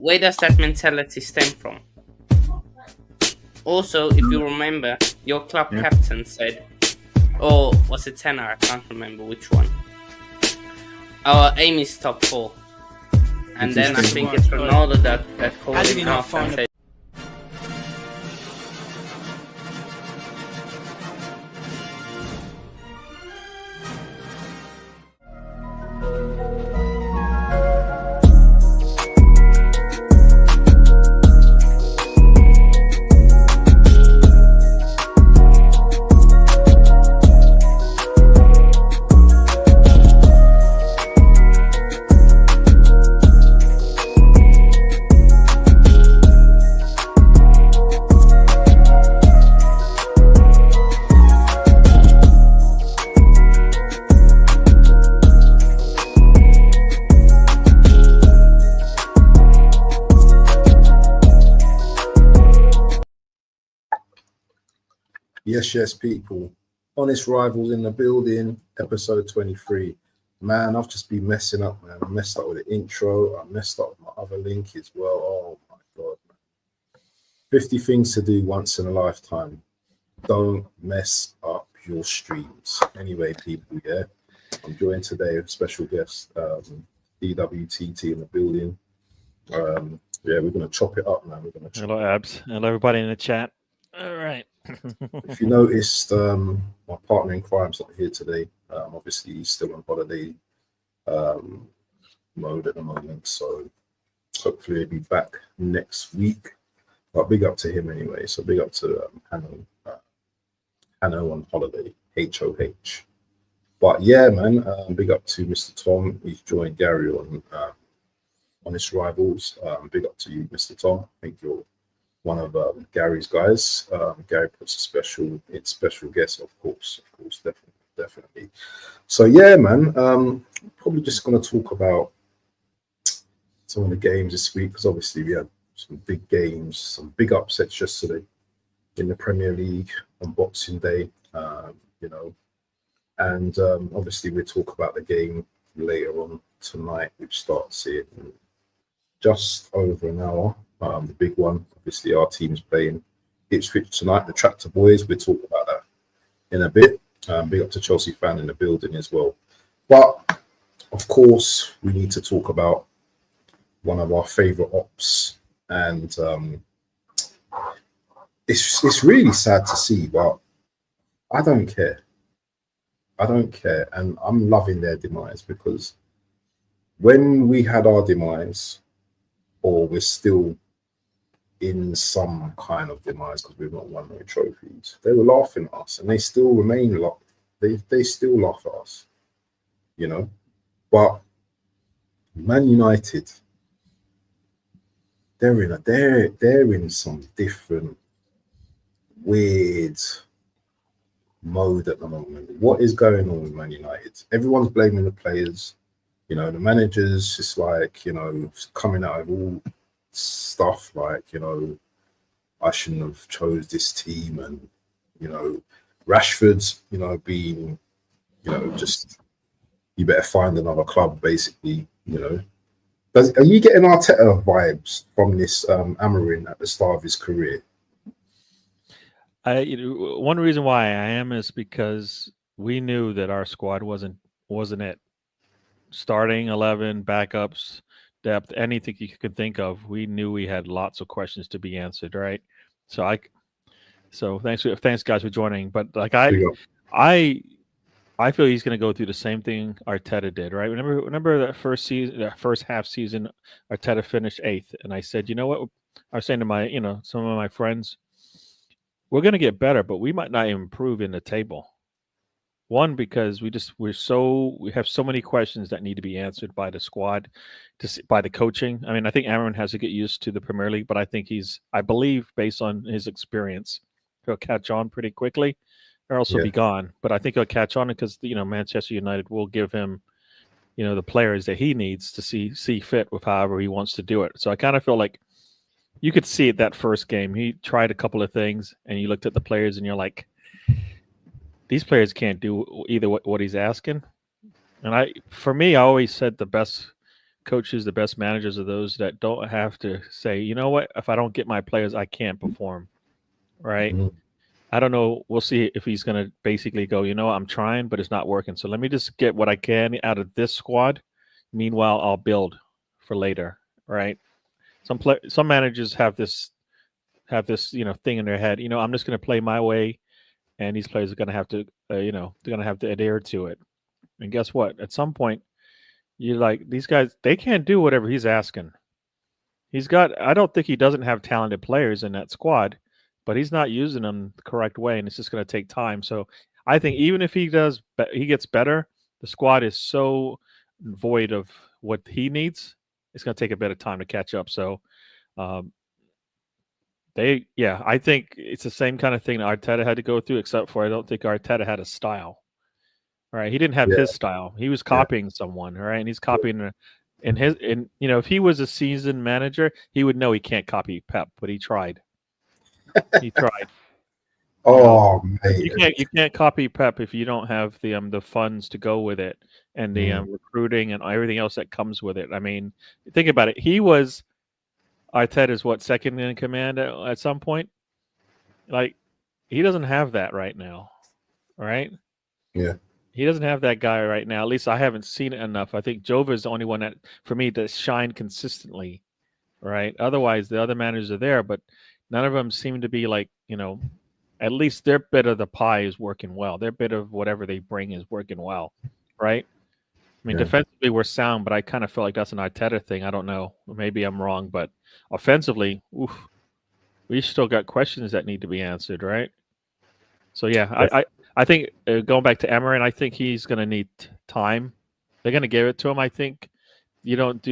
Where does that mentality stem from? Also, if you remember, your club captain said, or was it Tenor? I can't remember which one. Our aim is top 4. And then I think it's Ronaldo that called him out and said, Yes, people. Honest Rivals in the building, episode 23. Man, I've just been messing up, man. I messed up with the intro. I messed up with my other link as well. Oh, my God, man. 50 things to do once in a lifetime. Don't mess up your streams. Anyway, people, yeah. I'm joined today with special guest, DWTT in the building. We're going to chop it up, man. Hello, Abs. Hello, everybody in the chat. All right. If you noticed, my partner in crime's not here today. Obviously, he's still on holiday mode at the moment, so hopefully he'll be back next week. But big up to him anyway. So big up to Hanno on holiday, HOH. But yeah, man, big up to Mr. Tom. He's joined Gary on Honest Rivals. Big up to you, Mr. Tom. I think you're one of Gary's guys. Gary puts a special guest, of course, definitely. So yeah, man, probably just going to talk about some of the games this week, because obviously we had some big games, some big upsets yesterday in the Premier League on Boxing Day, and obviously we'll talk about the game later on tonight, which starts in just over an hour. The big one, obviously, our team's playing Ipswich tonight, the Tractor Boys. We'll talk about that in a bit. Big up to Chelsea fan in the building as well. But, of course, we need to talk about one of our favourite ops. And it's really sad to see, but I don't care. And I'm loving their demise, because when we had our demise, or we're still in some kind of demise because we've not won no trophies, they were laughing at us, and they still remain they still laugh at us, But Man United, they're in some different weird mode at the moment. What is going on with Man United? Everyone's blaming the players. The manager's just like, coming out of all stuff like, I shouldn't have chose this team, and, Rashford's, being, just, you better find another club, basically, Are you getting Arteta vibes from this Amorim at the start of his career? One reason why I am is because we knew that our squad wasn't it. Starting 11, backups, depth, anything you could think of, we knew we had lots of questions to be answered, right? So thanks guys for joining. But like I feel he's going to go through the same thing Arteta did, right? Remember that first half season, Arteta finished 8th, and I said, you know what? I was saying to some of my friends, we're going to get better, but we might not improve in the table. One, because we have so many questions that need to be answered by the squad, by the coaching. I mean, I think Amorim has to get used to the Premier League, but I think I believe based on his experience, he'll catch on pretty quickly, or else he'll be gone. But I think he'll catch on because Manchester United will give him, the players that he needs to see fit with however he wants to do it. So I kind of feel like you could see it that first game. He tried a couple of things, and you looked at the players, and you're like, these players can't do either what he's asking. And for me, I always said the best coaches, the best managers are those that don't have to say, you know what, if I don't get my players, I can't perform. Right? Mhm. I don't know. We'll see if he's going to basically go, you know, I'm trying, but it's not working. So let me just get what I can out of this squad. Meanwhile, I'll build for later. Right? Some managers have this thing in their head. You know, I'm just going to play my way, and these players are going to have to they're going to have to adhere to it. And guess what? At some point, you're like, these guys, they can't do whatever he's asking. I don't think he doesn't have talented players in that squad, but he's not using them the correct way, and it's just going to take time. So I think even if he gets better, the squad is so void of what he needs. It's going to take a bit of time to catch up. So um, I think it's the same kind of thing that Arteta had to go through, except for I don't think Arteta had a style. Right? He didn't have Yeah, his style. He was yeah, copying someone, right? And he's copying if he was a seasoned manager, he would know he can't copy Pep, but he tried. He tried. You know, oh mate, you can't copy Pep if you don't have the funds to go with it and the Mm. recruiting and everything else that comes with it. I mean, think about it. He was Arteta's second in command at some point. Like he doesn't have that right now, right? Yeah, He doesn't have that guy right now. At least I haven't seen it enough. I think Jova is the only one that, for me, that shine consistently, right? Otherwise, the other managers are there, but none of them seem to be like, at least their bit of the pie is working well. Their bit of whatever they bring is working well, right? I mean, yeah, defensively we're sound, but I kind of feel like that's an Arteta thing. I don't know. Maybe I'm wrong, but offensively, we still got questions that need to be answered, right? So yeah, I think going back to Emery, I think he's going to need time. They're going to give it to him. I think you don't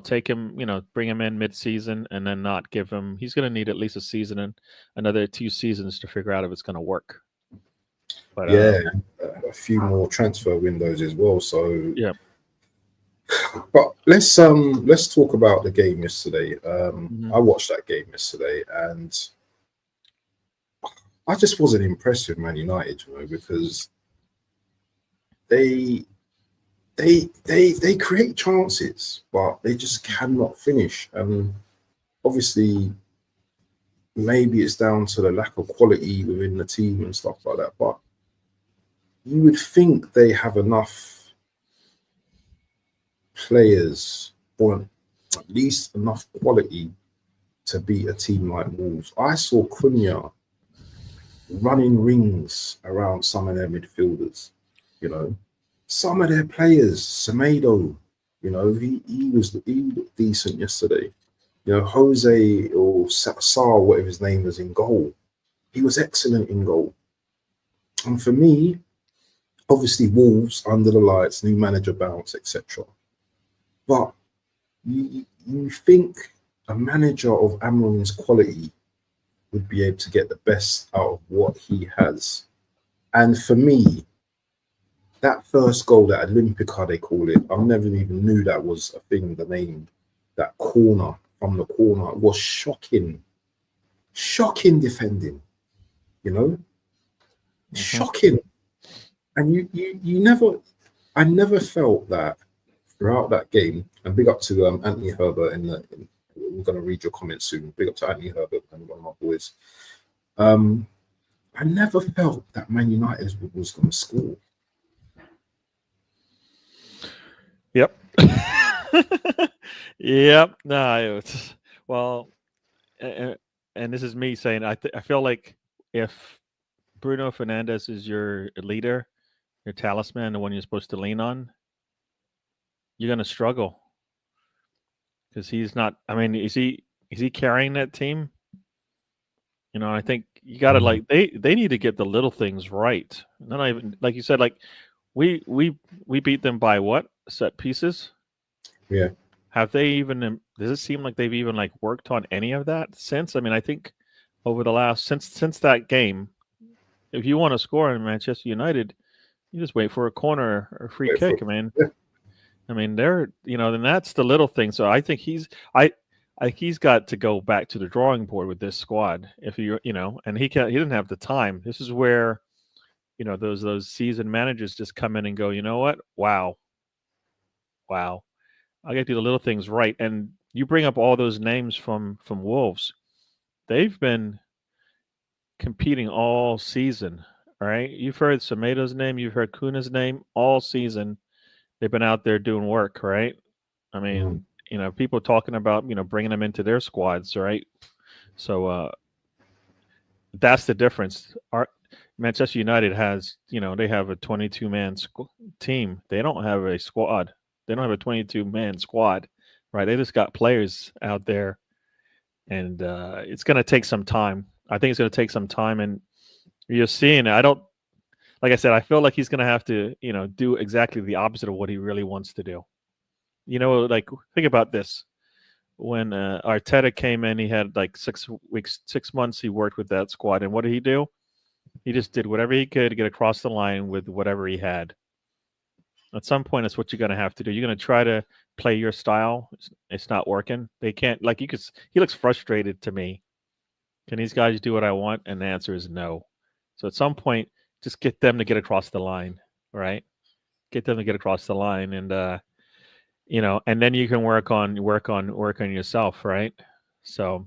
take him, bring him in mid-season and then not give him. He's going to need at least a season and another 2 seasons to figure out if it's going to work. But yeah. A few more transfer windows as well. So yeah, but let's talk about the game yesterday. Mhm. I watched that game yesterday, and I just wasn't impressed with Man United, because they they create chances, but they just cannot finish. And obviously, maybe it's down to the lack of quality within the team and stuff like that. But you would think they have enough players, or at least enough quality, to beat a team like Wolves. I saw Cunha running rings around some of their midfielders. Some of their players, Semedo, he looked decent yesterday. Jose or Sar, whatever his name was, in goal. He was excellent in goal. And for me, obviously Wolves under the lights, new manager bounce, etc. But you think a manager of Amorim's quality would be able to get the best out of what he has. And for me, that first goal, that Olympica they call it, I never even knew that was a thing, the name. That corner from the corner was shocking. Shocking defending, shocking. And I never felt that throughout that game. And big up to Anthony Herbert we're going to read your comments soon. Big up to Anthony Herbert and one of my boys. I never felt that Man United was going to score. Yep. Yep. No, and this is me saying I feel like if Bruno Fernandes is your leader, your talisman, the one you're supposed to lean on, you're going to struggle because he's not. I mean, is he carrying that team? I think you got to they need to get the little things right. Not even like you said, like we beat them by what, set pieces? Yeah. Have they even? Does it seem like they've even worked on any of that since? I mean, I think over the last since that game, if you want to score in Manchester United, you just wait for a corner or a free kick. I mean, they're then that's the little thing. So I think he's got to go back to the drawing board with this squad. If and he didn't have the time. This is where those seasoned managers just come in and go, you know what? Wow. I got to do the little things right. And you bring up all those names from Wolves. They've been competing all season. All right, you've heard Semedo's name, you've heard Kuna's name all season. They've been out there doing work, right? I mean, people talking about bringing them into their squads, right? So that's the difference. Our Manchester United has, they have a 22-man team. They don't have a squad. They don't have a 22-man squad, right? They just got players out there, and it's going to take some time. I think it's going to take some time, and you're seeing it. Like I said, I feel like he's going to have to, do exactly the opposite of what he really wants to do. Like think about this. When Arteta came in, he had like 6 months he worked with that squad. And what did he do? He just did whatever he could to get across the line with whatever he had. At some point, that's what you're going to have to do. You're going to try to play your style. It's not working. They can't, he looks frustrated to me. Can these guys do what I want? And the answer is no. So at some point, just get them to get across the line, right? Get them to get across the line, and and then you can work on yourself, right? So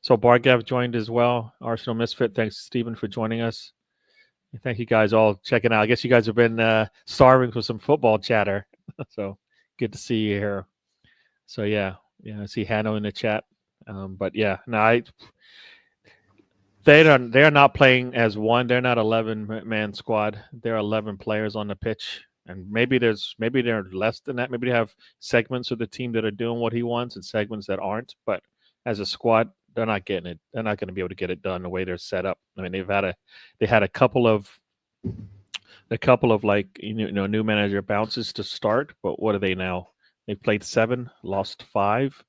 Bargav joined as well. Arsenal Misfit, thanks Stephen for joining us. Thank you guys all checking out. I guess you guys have been starving for some football chatter, so good to see you here. So yeah, I see Hanno in the chat, but yeah, no, they're not playing as one. They're not 11-man squad. They're 11 players on the pitch. And maybe they're less than that. Maybe they have segments of the team that are doing what he wants and segments that aren't. But as a squad, they're not getting it. They're not going to be able to get it done the way they're set up. I mean, they had a couple of like new manager bounces to start. But what are they now? They've played 7, lost 5.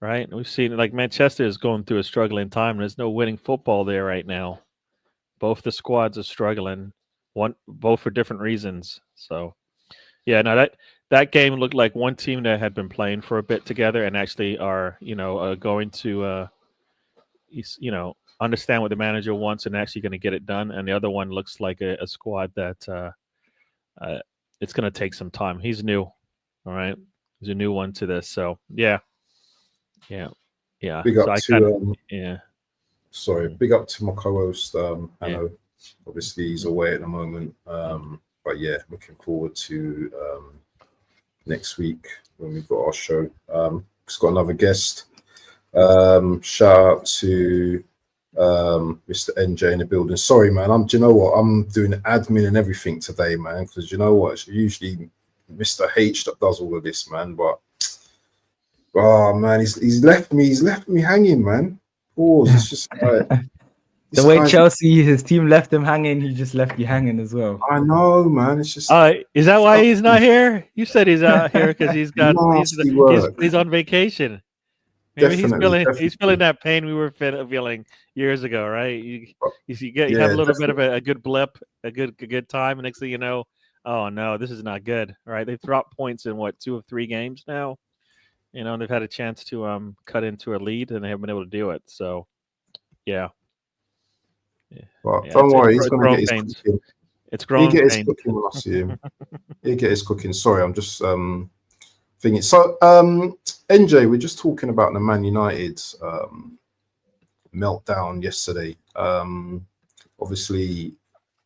Right? And we've seen like Manchester is going through a struggling time. There's no winning football there right now. Both the squads are struggling. Both for different reasons. So, yeah, no, that game looked like one team that had been playing for a bit together and actually are, going to, understand what the manager wants and actually going to get it done. And the other one looks like a squad that it's going to take some time. He's new, all right. He's a new one to this. So, yeah. Big up big up to my co-host. I know. Obviously, he's away at the moment, but yeah, looking forward to next week when we've got our show. Just got another guest. Shout out to Mr. NJ in the building. Sorry, man. Do you know what? I'm doing admin and everything today, man. Because you know what? It's usually Mr. H that does all of this, man. But oh man, he's left me hanging, man. Pause. It's just like. The way Chelsea, his team left him hanging, he just left you hanging as well. I know, man. It's just. Is that why he's not here? You said he's out here because he's on vacation. Maybe he's feeling that pain we were feeling years ago, right? You have a little bit of a good blip, a good time, and next thing you know, oh no, this is not good. Right? They've dropped points in 2 of 3 games now. They've had a chance to cut into a lead and they haven't been able to do it. So, yeah. Well, don't worry, he's going to get his cooking. It's growing. He'll get his cooking when I see him. He'll get his cooking. Sorry, I'm just thinking. So, NJ, we're just talking about the Man United meltdown yesterday. Obviously,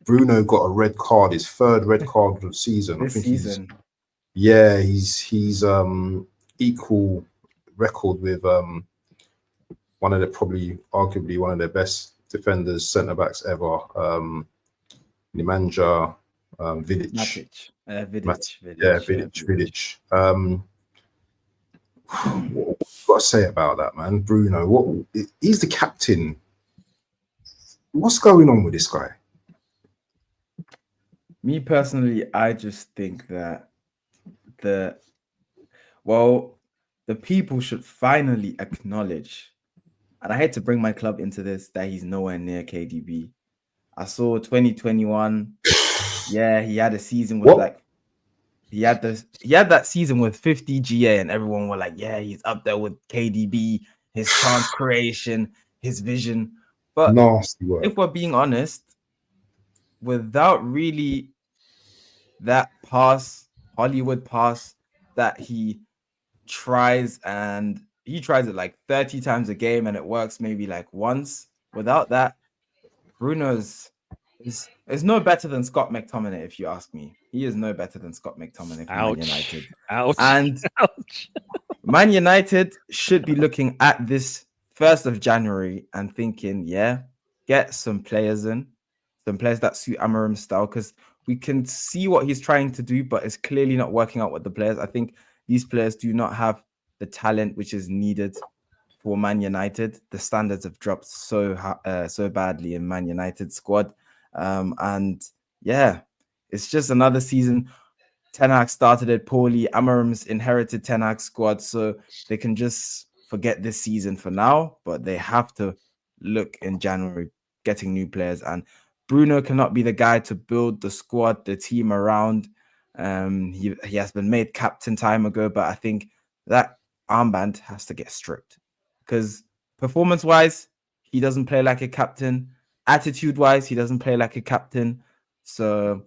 Bruno got a red card, his 3rd red card of the season. This season. He's equal record with arguably one of their best defenders, centre backs ever. Nemanja Vidic. Vidic. What got to say about that, man? Bruno, he's the captain. What's going on with this guy? Me personally, I just think that the people should finally acknowledge, and I hate to bring my club into this, that he's nowhere near KDB. I saw 2021. Yeah, he had a season with he had that season with 50 GA, and everyone were like, yeah, he's up there with KDB, his chance creation, his vision. But nasty work. If we're being honest, without really that Hollywood pass, that he tries it like 30 times a game and it works maybe like once. Without that, Bruno's is no better than Scott McTominay, if you ask me. He is no better than Scott McTominay for Man United. Ouch. And Ouch. Man United should be looking at this 1st of January and thinking, get some players that suit Amarim's style, because we can see what he's trying to do, but it's clearly not working out with the players. I think these players do not have the talent which is needed for Man United. The standards have dropped so badly in Man United squad. And yeah, it's just another season. Ten Hag started it poorly. Amarim's inherited Ten Hag squad, so they can just forget this season for now, but they have to look in January getting new players. And Bruno cannot be the guy to build the squad, the team around. He has been made captain time ago, but I think that armband has to get stripped, because performance-wise, he doesn't play like a captain. Attitude-wise, he doesn't play like a captain. So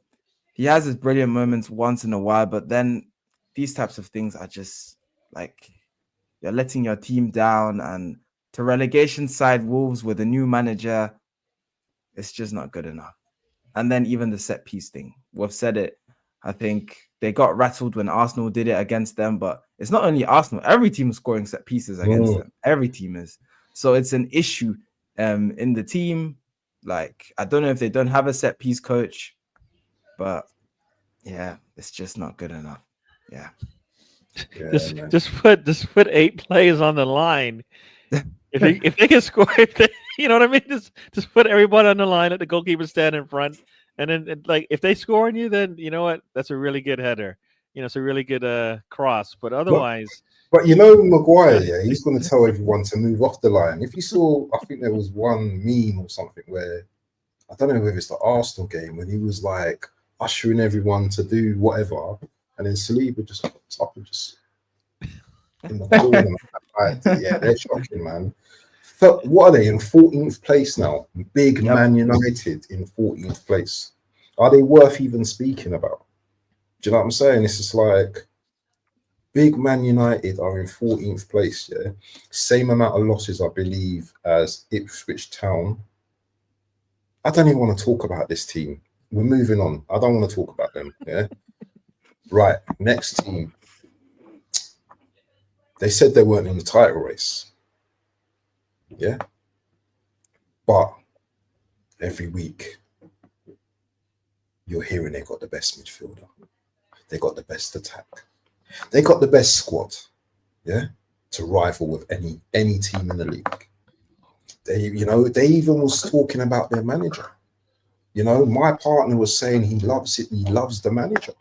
he has his brilliant moments once in a while, but then these types of things are just like you're letting your team down. And to relegation side Wolves with a new manager, it's just not good enough. And then even the set piece thing, we've said it. I think they got rattled when Arsenal did it against them, but it's not only Arsenal. Every team is scoring set pieces against them. Every team is. So it's an issue in the team. Like, I don't know if they don't have a set piece coach, but yeah, it's just not good enough. Yeah. Just put 8 players on the line. If they can score, you know what I mean? Just put everybody on the line, let the goalkeeper stand in front, and then like if they score on you, then you know what? That's a really good header. You know, it's a really good cross. But otherwise, but you know, Maguire, yeah, he's going to tell everyone to move off the line. If you saw, I think there was one meme or something where I don't know whether it's the Arsenal game when he was like ushering everyone to do whatever, and then Saliba just pops up and just in the corner. Yeah, they're shocking, man. So what are they in 14th place now? Big Man United in 14th place. Are they worth even speaking about? Do you know what I'm saying? It's just like big Man United are in 14th place, yeah. Same amount of losses, I believe, as Ipswich Town. I don't even want to talk about this team. We're moving on. I don't want to talk about them. Yeah. Right. Next team. They said they weren't in the title race. Yeah. But every week you're hearing they got the best midfielder. They got the best attack. They got the best squad. Yeah. To rival with any team in the league. They even was talking about their manager. You know, my partner was saying he loves it. He loves the manager.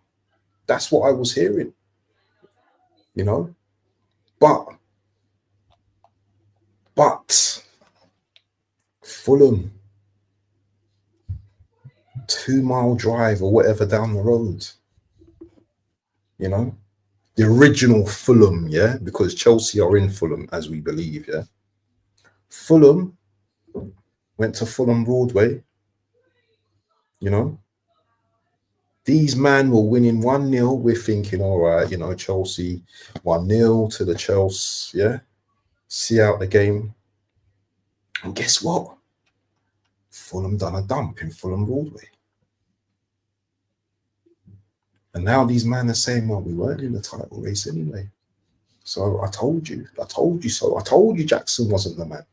That's what I was hearing. You know, but Fulham, 2-mile drive or whatever down the road. You know, the original Fulham, yeah, because Chelsea are in Fulham as we believe, yeah. Fulham went to Fulham Broadway. You know, these men were winning 1-0. We're thinking, all right, you know, Chelsea 1-0 to the Chelsea, yeah. See out the game. And guess what? Fulham done a dump in Fulham Broadway. And now these men are saying, well, we weren't in the title race anyway. So I told you so. I told you Jackson wasn't the man.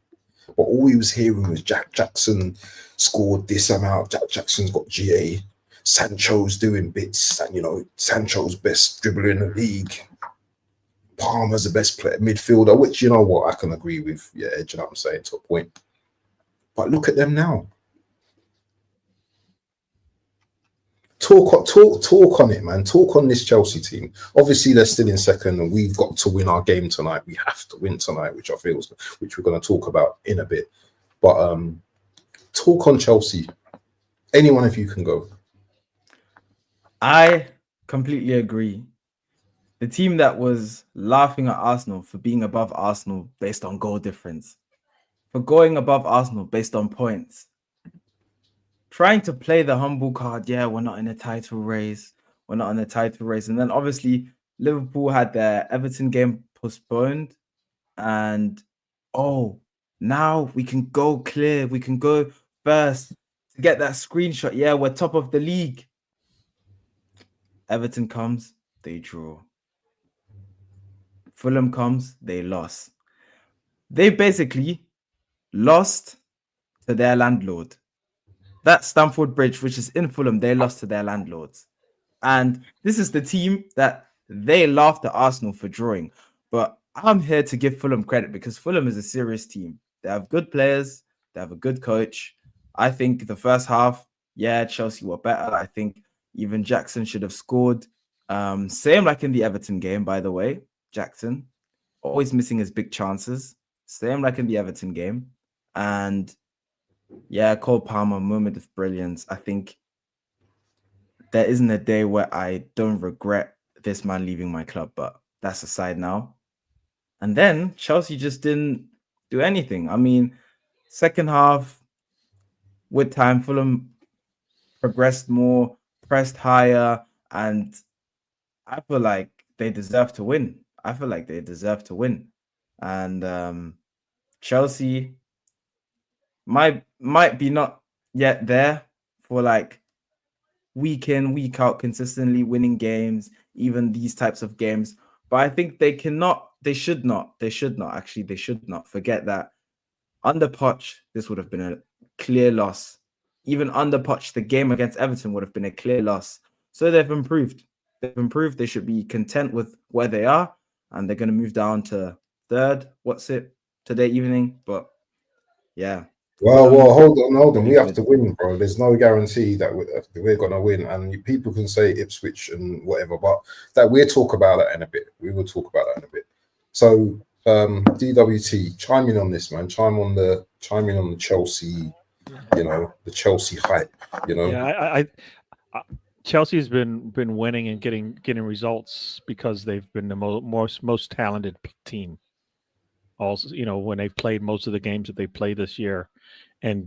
But all we was hearing was Jackson scored this amount. Jackson's got GA. Sancho's doing bits. And, you know, Sancho's best dribbler in the league. Palmer's the best player, midfielder, which, you know what, I can agree with. Yeah, do you know what I'm saying, to a point. But look at them now. Talk on it, man. Talk on this Chelsea team. Obviously, they're still in second, and we've got to win our game tonight. We have to win tonight, which we're going to talk about in a bit. But talk on Chelsea. Anyone of you can go. I completely agree. The team that was laughing at Arsenal for being above Arsenal based on goal difference, for going above Arsenal based on points, trying to play the humble card. Yeah, we're not in a title race. And then obviously Liverpool had their Everton game postponed, and now we can go clear. We can go first to get that screenshot. Yeah, we're top of the league. Everton comes, they draw. Fulham comes, they lost. They basically lost to their landlord. That Stamford Bridge, which is in Fulham, they lost to their landlords. And this is the team that they laughed at Arsenal for drawing. But I'm here to give Fulham credit because Fulham is a serious team. They have good players. They have a good coach. I think the first half, Chelsea were better. I think even Jackson should have scored. Same like in the Everton game, by the way. Jackson, always missing his big chances. Same like in the Everton game. And Cole Palmer, moment of brilliance. I think there isn't a day where I don't regret this man leaving my club, but that's aside now. And then Chelsea just didn't do anything. I mean, second half, with time, Fulham progressed more, pressed higher, and I feel like they deserve to win. And Chelsea might be not yet there for like week in, week out, consistently winning games, even these types of games. But I think they should not forget that under Poch, this would have been a clear loss. Even under Poch, the game against Everton would have been a clear loss. So they've improved. They should be content with where they are, and they're going to move down to third. Today evening? But yeah. Well, hold on. We have to win, bro. There's no guarantee that we're going to win. And people can say Ipswich and whatever, but that we'll talk about that in a bit. We will talk about that in a bit. So, DWT, chime in on this, man. Chime in on the Chelsea, the Chelsea hype, Yeah, Chelsea's been winning and getting results because they've been the most talented team. Also, when they've played most of the games that they played this year,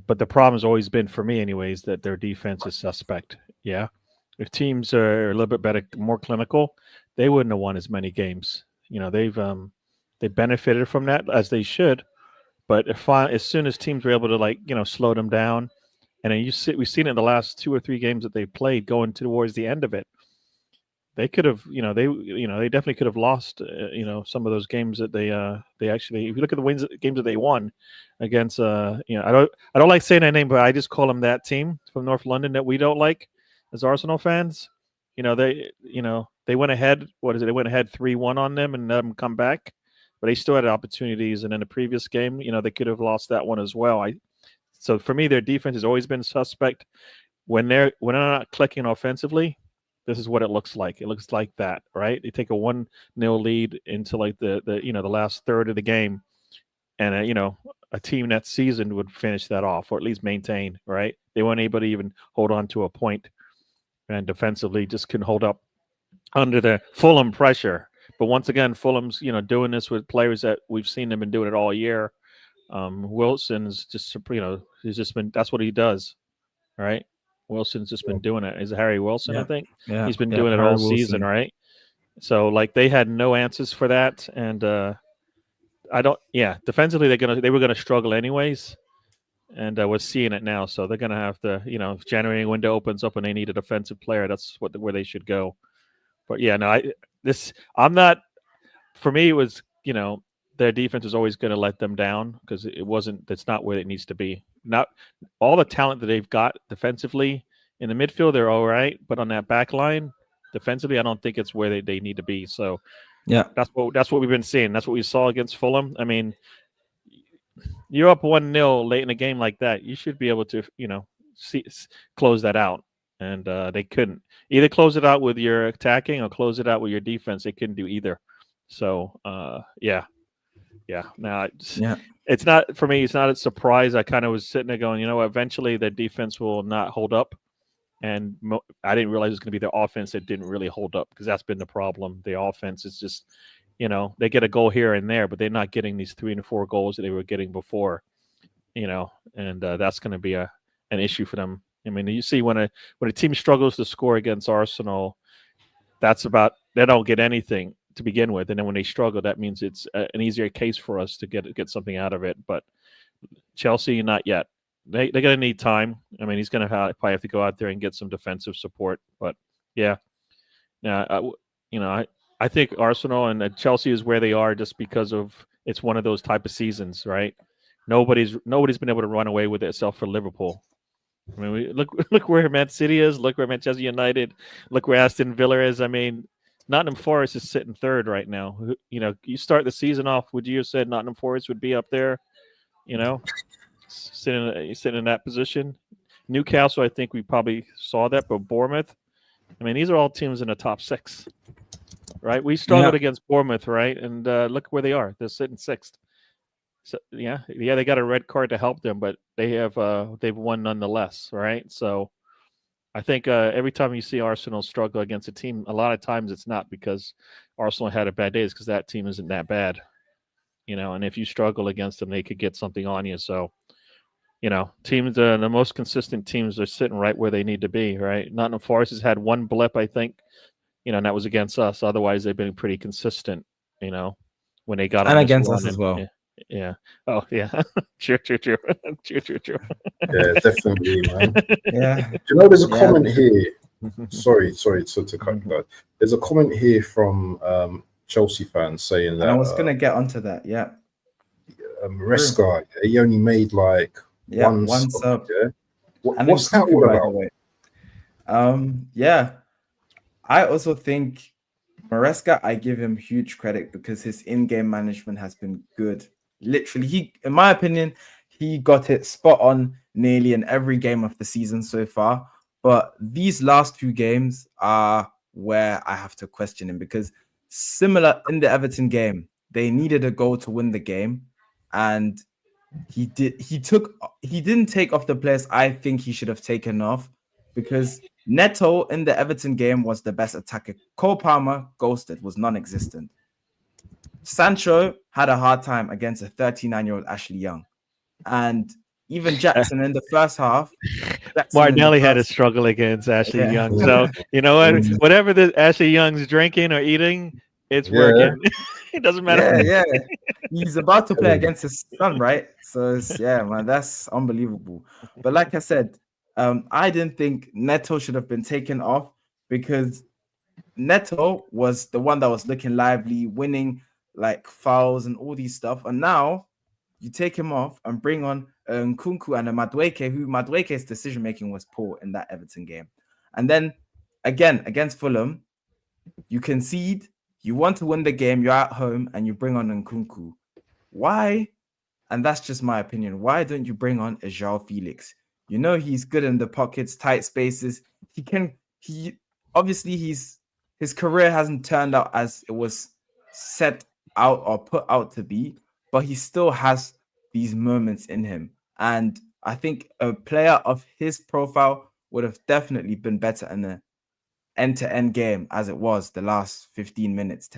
but the problem has always been, for me anyways, that their defense is suspect. Yeah, if teams are a little bit better, more clinical, they wouldn't have won as many games. They benefited from that, as they should. But as soon as teams were able to slow them down, and then we've seen it in the last 2 or 3 games that they played going towards the end of it. They could have, they definitely could have lost, some of those games that they actually. If you look at the games that they won against, I don't like saying that name, but I just call them that team from North London that we don't like as Arsenal fans. They went ahead. They went ahead 3-1 on them and let them come back, but they still had opportunities. And in the previous game, they could have lost that one as well. So for me, their defense has always been suspect. When they're not clicking offensively, this is what it looks like. It looks like that, right? They take a 1-0 lead into like the last third of the game, and a team that seasoned would finish that off, or at least maintain, right? They weren't able to even hold on to a point, and defensively just couldn't hold up under the Fulham pressure. But once again, Fulham's doing this with players that we've seen them been doing it all year. Wilson's just he's just been, that's what he does, right? Wilson's just been doing it. Is it Harry Wilson? I think he's been doing it all season, right? So they had no answers for that, and defensively they were gonna struggle anyways, and we're seeing it now. So they're gonna have to, if January window opens up and they need a defensive player, that's where they should go. But yeah, no, I'm not. For me, it was their defense was always going to let them down because it's not where it needs to be. Not all the talent that they've got defensively in the midfield, they're all right, but on that back line, defensively, I don't think it's where they need to be. So yeah, that's what we've been seeing. That's what we saw against Fulham. I mean, you're up 1-0 late in a game like that, you should be able to close that out, and they couldn't. Either close it out with your attacking or close it out with your defense. They couldn't do either. So now it's not, for me, it's not a surprise. I kind of was sitting there going, eventually the defense will not hold up, and I didn't realize it was going to be the offense that didn't really hold up, because that's been the problem. The offense is just, they get a goal here and there, but they're not getting these 3 and 4 goals that they were getting before, and that's going to be an issue for them. I mean, you see when a team struggles to score against Arsenal, that's about they don't get anything to begin with, and then when they struggle, that means it's an easier case for us to get something out of it. But Chelsea, not yet. They're gonna need time. I mean, he's gonna probably have to go out there and get some defensive support. But yeah, I think Arsenal and Chelsea is where they are just because of it's one of those type of seasons, right? Nobody's been able to run away with it except for Liverpool. I mean, look where Man City is. Look where Manchester United. Look where Aston Villa is. I mean, Nottingham Forest is sitting third right now. You start the season off. Would you have said Nottingham Forest would be up there? Sitting in that position. Newcastle, I think we probably saw that, but Bournemouth. I mean, these are all teams in the top 6, right? We struggled against Bournemouth, right? And look where they are. They're sitting 6th. So yeah, they got a red card to help them, but they've won nonetheless, right? So I think every time you see Arsenal struggle against a team, a lot of times it's not because Arsenal had a bad day. It's because that team isn't that bad, And if you struggle against them, they could get something on you. So, teams, the most consistent teams are sitting right where they need to be, right? Nottingham Forest has had one blip, I think, and that was against us. Otherwise, they've been pretty consistent, when they got and on against us as well. Yeah. Oh, yeah. True. True. Yeah, definitely, man. Yeah. Do you know there's a comment here? Sorry to cut you guys. There's a comment here from Chelsea fans saying that. And I was gonna get onto that. Yeah. Maresca, he only made like one sub. Yeah. What's that all about? Yeah. I also think Maresca, I give him huge credit because his in-game management has been good. Literally, in my opinion, he got it spot on nearly in every game of the season so far. But these last 2 games are where I have to question him because similar in the Everton game, they needed a goal to win the game, and he didn't take off the players I think he should have taken off because Neto in the Everton game was the best attacker. Cole Palmer ghosted, was non-existent. Sancho had a hard time against a 39-year-old Ashley Young. And even Jackson in the first half. Martinelli had a struggle against Ashley Young. So, you know what? Whatever the Ashley Young's drinking or eating, it's working. It doesn't matter. Yeah. He's about to play against his son, right? So, man, that's unbelievable. But like I said, I didn't think Neto should have been taken off because Neto was the one that was looking lively, winning like fouls and all these stuff. And now you take him off and bring on Nkunku and a Madueke, who Madueke's decision-making was poor in that Everton game. And then again, against Fulham, you concede, you want to win the game, you're at home, and you bring on Nkunku. Why? And that's just my opinion. Why don't you bring on a João Felix? You know he's good in the pockets, tight spaces. Obviously his career hasn't turned out as it was set out or put out to be, but he still has these moments in him. And I think a player of his profile would have definitely been better in the end-to-end game as it was the last 15 minutes.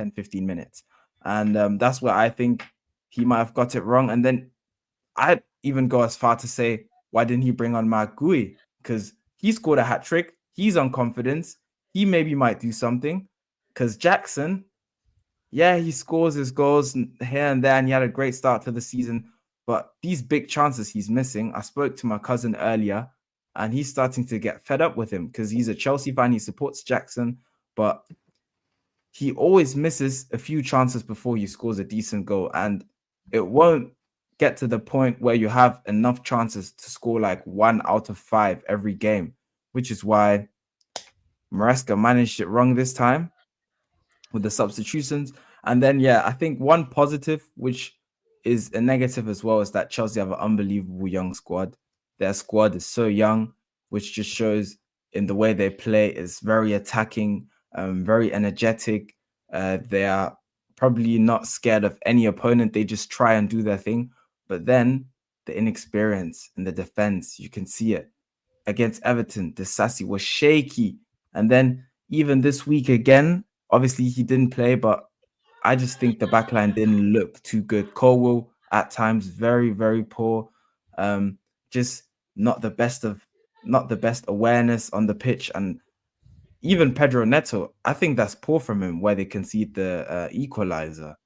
And that's where I think he might have got it wrong. And then I'd even go as far to say, why didn't he bring on Mark Gui? Because he scored a hat-trick. He's on confidence. He maybe might do something. Because Jackson, he scores his goals here and there, and he had a great start to the season. But these big chances he's missing, I spoke to my cousin earlier, and he's starting to get fed up with him because he's a Chelsea fan. He supports Jackson, but he always misses a few chances before he scores a decent goal. And it won't get to the point where you have enough chances to score like 1 out of 5 every game, which is why Maresca managed it wrong this time with the substitutions. And then, I think one positive, which is a negative as well, is that Chelsea have an unbelievable young squad. Their squad is so young, which just shows in the way they play is very attacking, very energetic. They are probably not scared of any opponent. They just try and do their thing. But then the inexperience in the defense, you can see it. Against Everton, Disasi was shaky. And then even this week again, obviously he didn't play, but I just think the backline didn't look too good. Colwell at times very, very poor. Just not the best awareness on the pitch. And even Pedro Neto, I think that's poor from him where they concede the equalizer.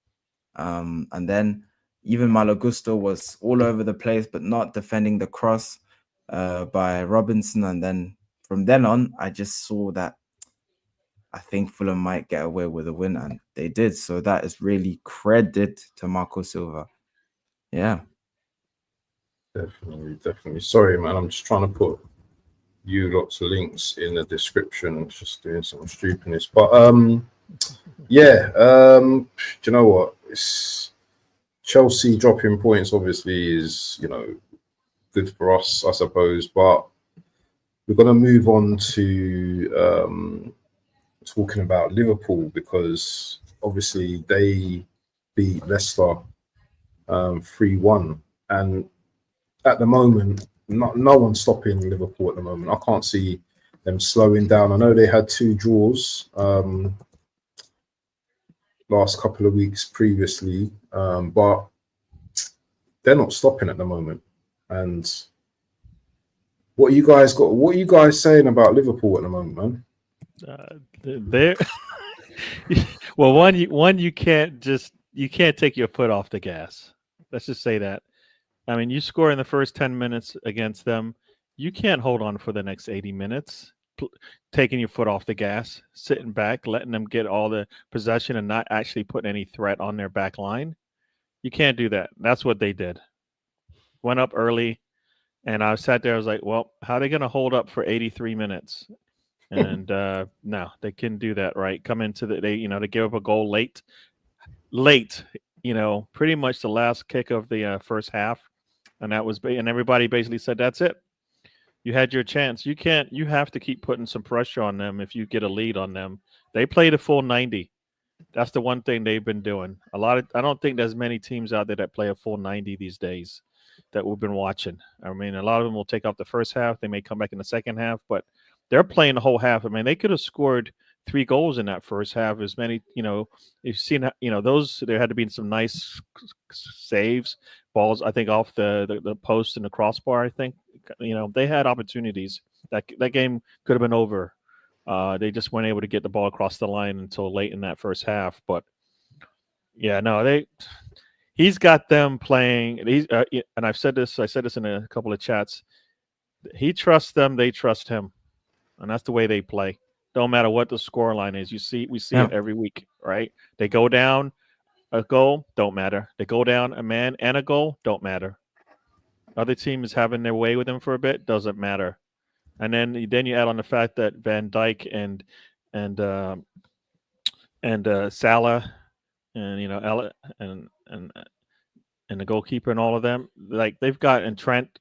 And then even Malo Gusto was all over the place, but not defending the cross by Robinson. And then from then on, I just saw that I think Fulham might get away with a win, and they did. So that is really credit to Marco Silva. Yeah. Definitely. Sorry, man. I'm just trying to put you lots of links in the description. I'm just doing some stupidness. But yeah. Do you know what? It's Chelsea dropping points obviously is, good for us, I suppose. But we're gonna move on to talking about Liverpool, because obviously they beat Leicester 3-1, and at the moment, no one's stopping Liverpool at the moment. I can't see them slowing down. I know they had 2 draws last couple of weeks previously, but they're not stopping at the moment. And what are you guys saying about Liverpool at the moment, man? They're well, one you can't take your foot off the gas. Let's just say that. I mean, you score in the first 10 minutes against them, you can't hold on for the next 80 minutes, taking your foot off the gas, sitting back, letting them get all the possession and not actually putting any threat on their back line. You can't do that. That's what they did. Went up early, and I sat there. I was like, well, how are they going to hold up for 83 minutes? And no, they couldn't do that, right? Come into they give up a goal late, pretty much the last kick of the first half. And and everybody basically said, that's it. You had your chance. You have to keep putting some pressure on them if you get a lead on them. They played a full 90. That's the one thing they've been doing. I don't think there's many teams out there that play a full 90 these days that we've been watching. I mean, a lot of them will take off the first half. They may come back in the second half, but they're playing the whole half. I mean, they could have scored 3 goals in that first half. As many, you've seen, those, there had to be some nice saves, balls, I think, off the post and the crossbar. I think, they had opportunities. That game could have been over. They just weren't able to get the ball across the line until late in that first half. But yeah, no, he's got them playing. And I said this in a couple of chats. He trusts them. They trust him. And that's the way they play. Don't matter what the scoreline is. We see it every week, right? They go down a goal, don't matter. They go down a man and a goal, don't matter. Other team is having their way with them for a bit, doesn't matter. And then you add on the fact that Van Dijk and Salah and Ella and the goalkeeper and all of them, like they've got, and Trent's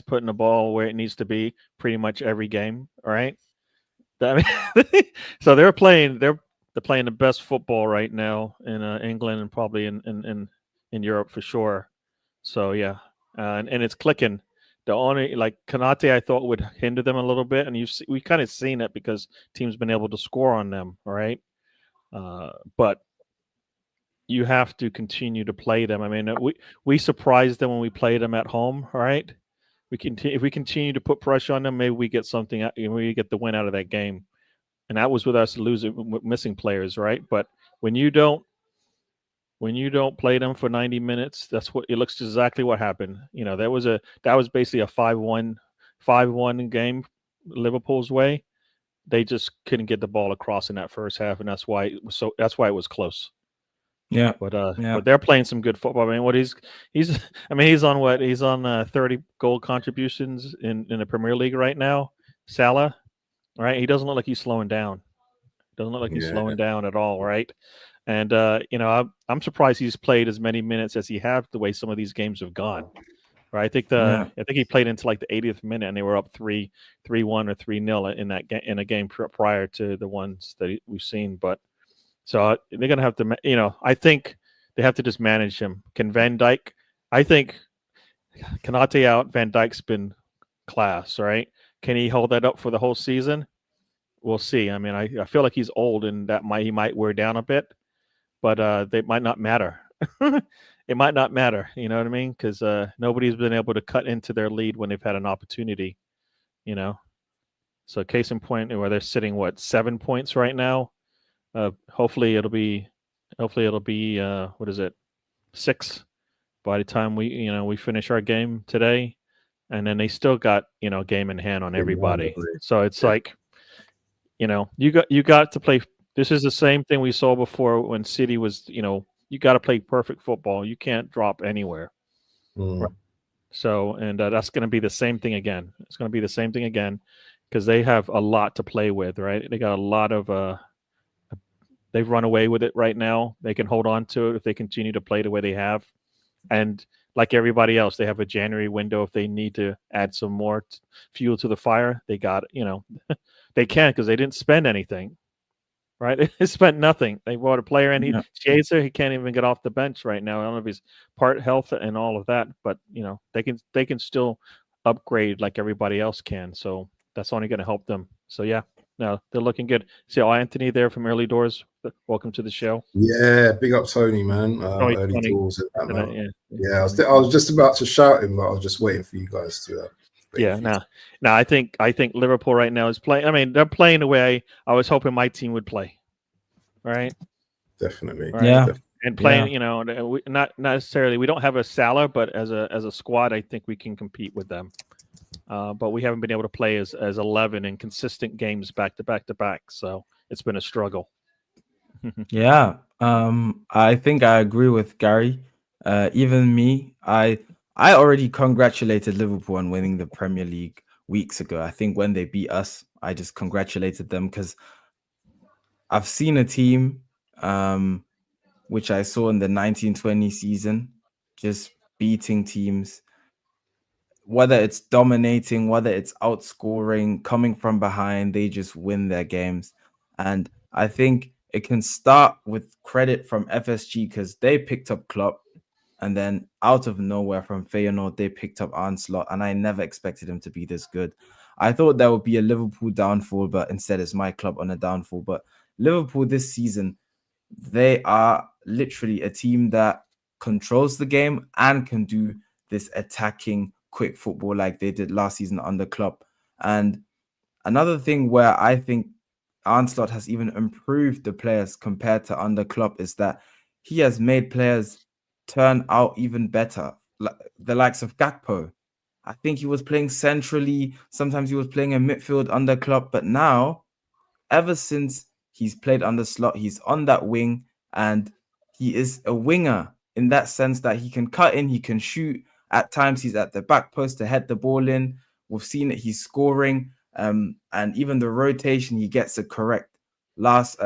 putting the ball where it needs to be pretty much every game. All right. I mean, so they're playing the best football right now in England and probably in Europe for sure. So yeah, and it's clicking. The only, like, Konate, I thought would hinder them a little bit, and we kind of seen it because teams been able to score on them. All right, but you have to continue to play them. I mean, we surprised them when we played them at home. All right, if we continue to put pressure on them, maybe we get something. Maybe we get the win out of that game, and that was with us missing players, right? But when you don't play them for 90 minutes, that's what it looks exactly what happened. That was basically a 5-1 game Liverpool's way. They just couldn't get the ball across in that first half, and that's why it was close. Yeah, but they're playing some good football. I mean, he's on 30 goal contributions in the Premier League right now. Salah, right? He doesn't look like he's slowing down. Doesn't look like he's slowing down at all, right? And I'm surprised he's played as many minutes as he have the way some of these games have gone. Right? I think he played into like the 80th minute, and they were up 3-1 or 3-0 in a game prior to the ones that we've seen. But so they're gonna have to, I think they have to just manage him. Can Van Dijk? I think Konate out. Van Dijk's been class, right? Can he hold that up for the whole season? We'll see. I mean, I feel like he's old, and he might wear down a bit. But they might not matter. It might not matter, you know what I mean? Because nobody's been able to cut into their lead when they've had an opportunity, So case in point, where they're sitting 7 points right now. Hopefully it'll be what is it, 6 by the time we finish our game today, and then they still got game in hand on everybody. So it's like you got to play. This is the same thing we saw before when City was you got to play perfect football. You can't drop anywhere. Right? So and that's going to be the same thing again. It's going to be the same thing again because they have a lot to play with. Right? They got a lot of. They've run away with it right now. They can hold on to it if they continue to play the way they have. And like everybody else, they have a January window if they need to add some more fuel to the fire. They got, they can't because they didn't spend anything, right? They spent nothing. They brought a player in. Chaser, he can't even get off the bench right now. I don't know if he's part health and all of that, but they can still upgrade like everybody else can. So that's only going to help them. So yeah. No, they're looking good. See Anthony there from Early Doors. Welcome to the show. Yeah, big up Tony, man. Early Doors and that, man. Yeah, I was just about to shout him, but I was just waiting for you guys to. No, I think Liverpool right now is playing. I mean, they're playing the way I was hoping my team would play. Right. Definitely. Right? Yeah. And playing, not necessarily. We don't have a Salah, but as a squad, I think we can compete with them. But we haven't been able to play as 11 in consistent games back to back to back. So it's been a struggle. Yeah. I think I agree with Gary. Even me, I already congratulated Liverpool on winning the Premier League weeks ago. I think when they beat us, I just congratulated them because I've seen a team, which I saw in the 1920 season, just beating teams. Whether it's dominating, whether it's outscoring, coming from behind, they just win their games. And I think it can start with credit from FSG because they picked up Klopp, and then out of nowhere from Feyenoord, they picked up Arnslot, and I never expected him to be this good. I thought there would be a Liverpool downfall, but instead it's my club on a downfall. But Liverpool this season, they are literally a team that controls the game and can do this attacking quick football like they did last season under Klopp. And another thing where I think Arnslot has even improved the players compared to under Klopp is that he has made players turn out even better. The likes of Gakpo. I think he was playing centrally. Sometimes he was playing in midfield under Klopp. But now, ever since he's played under Slot, he's on that wing and he is a winger in that sense that he can cut in, he can shoot. At times, he's at the back post to head the ball in. We've seen it. He's scoring. And even the rotation, he gets it correct. Last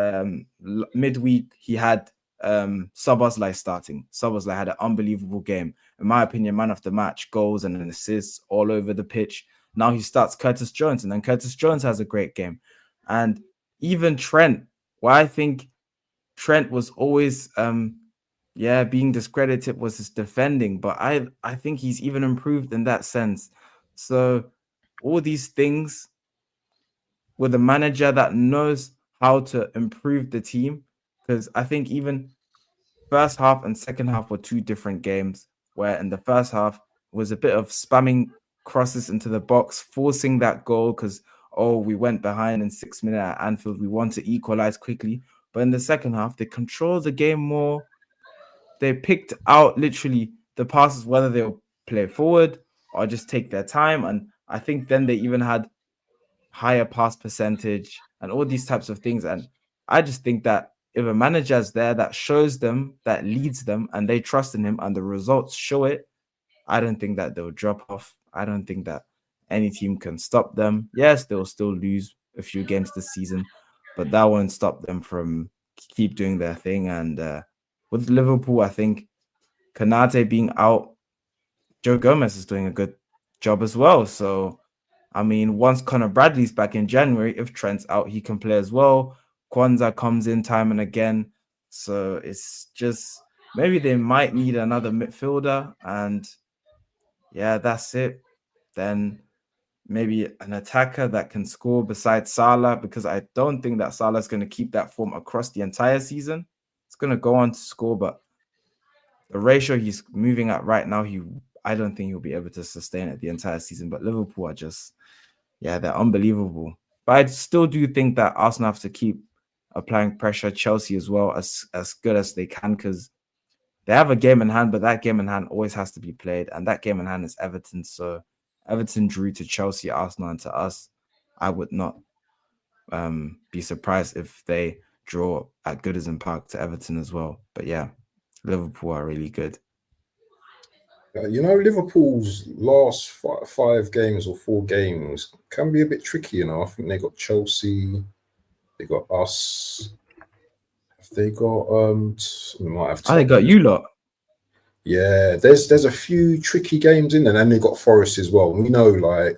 midweek, he had Szoboszlai starting. Szoboszlai had an unbelievable game. In my opinion, man of the match, goals and assists all over the pitch. Now he starts Curtis Jones, and then Curtis Jones has a great game. And even Trent, where I think Trent was always being discredited was his defending, but I think he's even improved in that sense. So all these things with a manager that knows how to improve the team, because I think even first half and second half were two different games, where in the first half was a bit of spamming crosses into the box, forcing that goal because, we went behind in 6 minutes at Anfield. We want to equalize quickly. But in the second half, they controlled the game more. They picked out literally the passes, whether they'll play forward or just take their time. And I think then they even had higher pass percentage and all these types of things. And I just think that if a manager's there that shows them, that leads them, and they trust in him and the results show it, I don't think that they'll drop off. I don't think that any team can stop them. Yes, they'll still lose a few games this season, but that won't stop them from keep doing their thing. And with Liverpool, I think Konate being out, Joe Gomez is doing a good job as well. So, I mean, once Conor Bradley's back in January, if Trent's out, he can play as well. Kwanzaa comes in time and again. So it's just maybe they might need another midfielder. And yeah, that's it. Then maybe an attacker that can score besides Salah, because I don't think that Salah's going to keep that form across the entire season. It's going to go on to score, but the ratio he's moving at right now, I don't think he'll be able to sustain it the entire season. But Liverpool are just, they're unbelievable. But I still do think that Arsenal have to keep applying pressure. Chelsea as well, as good as they can, because they have a game in hand, but that game in hand always has to be played. And that game in hand is Everton. So Everton drew to Chelsea, Arsenal, and to us. I would not be surprised if they draw at Goodison Park to Everton as well. But yeah, Liverpool are really good. You know, Liverpool's last 5 games or 4 games can be a bit tricky. You know, I think they got Chelsea, they got us. They got we might have. They got you lot. Yeah, there's a few tricky games in there, and then they got Forest as well. We know, like.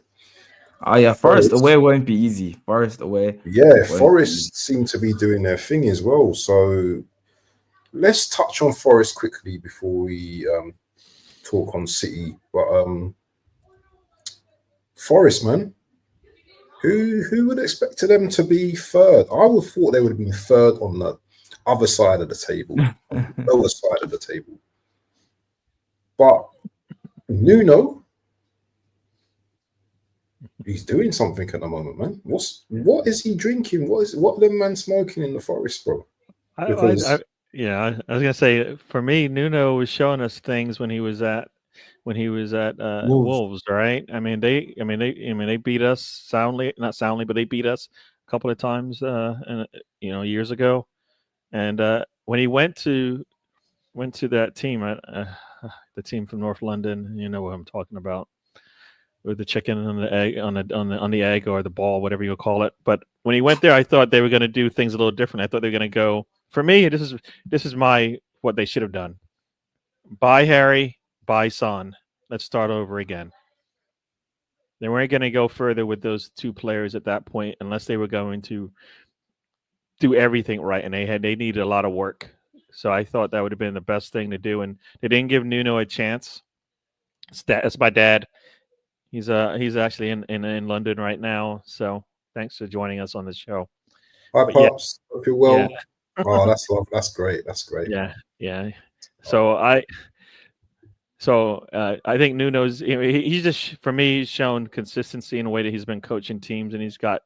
Oh yeah, Forest away won't be easy. Forest away. Yeah, Forest seem to be doing their thing as well. So let's touch on Forest quickly before we talk on City. But Forest, man, who would have expected them to be third? I would have thought they would have been third on the other side of the table, on the lower side of the table. But Nuno, he's doing something at the moment, man. What is he drinking? What are the man smoking in the Forest, bro? I was gonna say, for me, Nuno was showing us things when he was at Wolves, right? I mean, they beat us soundly, not soundly, but they beat us a couple of times, years ago. And when he went to that team, the team from North London, you know what I'm talking about, with the chicken and the egg on the egg or the ball, whatever you call it. But when he went there, I thought they were going to do things a little different. I thought they were going to go. For me, this is what they should have done. Buy Harry, buy Son. Let's start over again. They weren't going to go further with those 2 players at that point unless they were going to do everything right, and they needed a lot of work. So I thought that would have been the best thing to do, and they didn't give Nuno a chance. That's my dad. He's actually in London right now. So thanks for joining us on the show. Hi, Pops. Hope you're well. Yeah. Oh, that's love. That's great. That's great. Yeah. So I think Nuno's, he's just, for me, he's shown consistency in the way that he's been coaching teams, and he's got,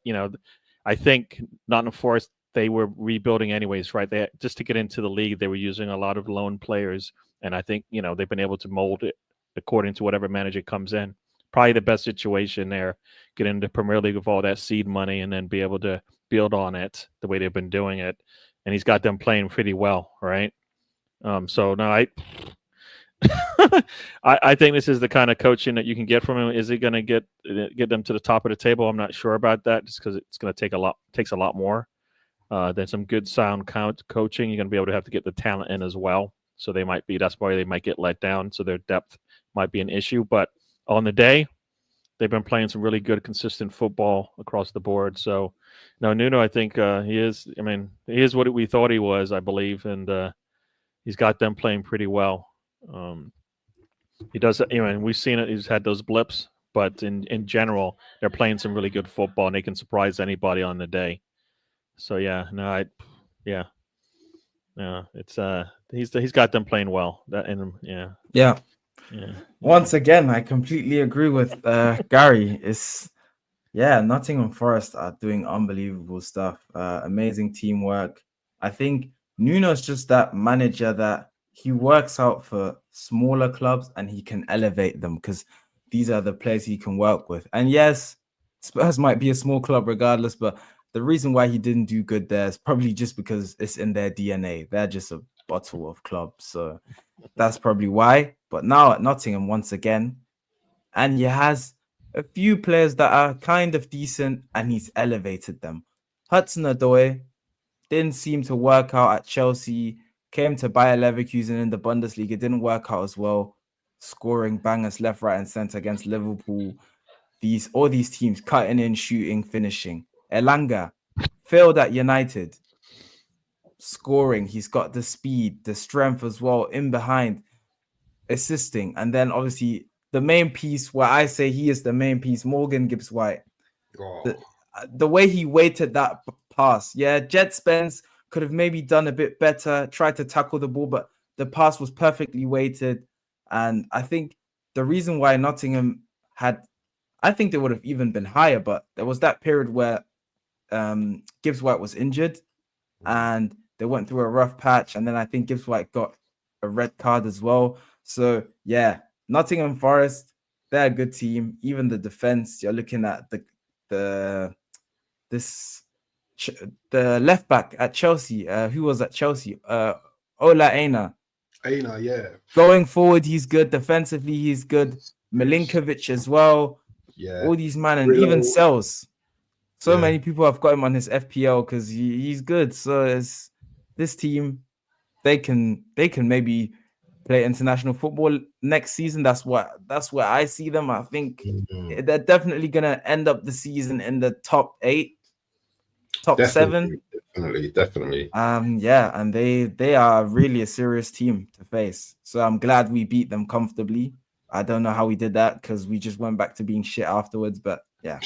I think Nottingham Forest, they were rebuilding anyways, right? They, just to get into the league, they were using a lot of loan players, and I think they've been able to mold it according to whatever manager comes in. Probably the best situation there, get into Premier League with all that seed money and then be able to build on it the way they've been doing it. And he's got them playing pretty well, right? So now I think this is the kind of coaching that you can get from him. Is he going to get them to the top of the table? I'm not sure about that, just because it's going to takes a lot more than some good sound coaching. You're going to be able to have to get the talent in as well. So that's why they might get let down. So their depth might be an issue, but on the day, they've been playing some really good, consistent football across the board. So, no, Nuno, I think he is what we thought he was, I believe, and he's got them playing pretty well. He does, and we've seen it. He's had those blips, but in general, they're playing some really good football, and they can surprise anybody on the day. So it's he's got them playing well. Yeah. Once again, I completely agree with Gary. Nottingham Forest are doing unbelievable stuff. Amazing teamwork. I think Nuno's just that manager that he works out for smaller clubs and he can elevate them because these are the players he can work with. And yes, Spurs might be a small club regardless, but the reason why he didn't do good there is probably just because it's in their DNA. They're just a bottle of clubs. So that's probably why. But now at Nottingham, once again, and he has a few players that are kind of decent and he's elevated them. Hudson-Odoi didn't seem to work out at Chelsea, came to Bayer Leverkusen in the Bundesliga, didn't work out as well, scoring bangers left, right, and center against Liverpool. All these teams cutting in, shooting, finishing. Elanga failed at United, scoring. He's got the speed, the strength as well, in behind, assisting. And then obviously the main piece where I say he is the main piece, Morgan Gibbs-White. The way he weighted that pass. Yeah, Jet Spence could have maybe done a bit better, tried to tackle the ball, but the pass was perfectly weighted. And I think the reason why Nottingham I think they would have even been higher, but there was that period where Gibbs White was injured, and they went through a rough patch. And then I think Gibbs White got a red card as well. So yeah, Nottingham Forest, they're a good team. Even the defense, you're looking at the left back at Chelsea. Who was at Chelsea? Ola Aina. Aina, yeah. Going forward, he's good. Defensively, he's good. Milinkovic as well. Yeah. All these man, and even Sells. So Yeah. many people have got him on his FPL because he's good. So it's this team, they can maybe play international football next season. That's where I see them. I think they're definitely gonna end up the season in the top 8, top 7. Definitely. Yeah, and they are really a serious team to face. So I'm glad we beat them comfortably. I don't know how we did that because we just went back to being shit afterwards. But yeah.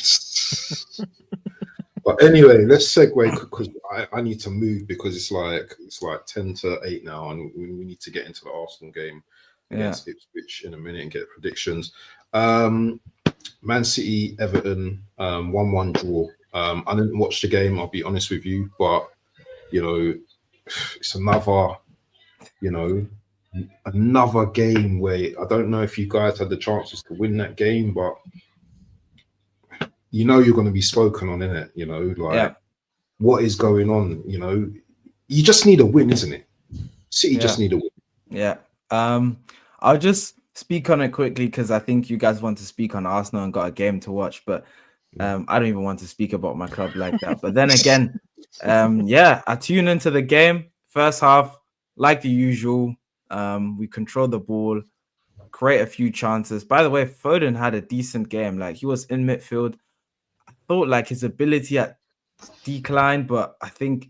But anyway, let's segue because I need to move because it's like 10 to 8 now, and we need to get into the Arsenal game against Ipswich in a minute and get predictions. Man City, Everton, 1-1 draw. I didn't watch the game, I'll be honest with you, but you know, it's another game where I don't know if you guys had the chances to win that game, but you're going to be spoken on, innit? What is going on? You just need a win, isn't it? City just need a win. Yeah. I'll just speak on it quickly because I think you guys want to speak on Arsenal and got a game to watch, but I don't even want to speak about my club like that. But then again, I tune into the game. First half, like the usual, we control the ball, create a few chances. By the way, Foden had a decent game. Like, he was in midfield. I thought like his ability had declined, but I think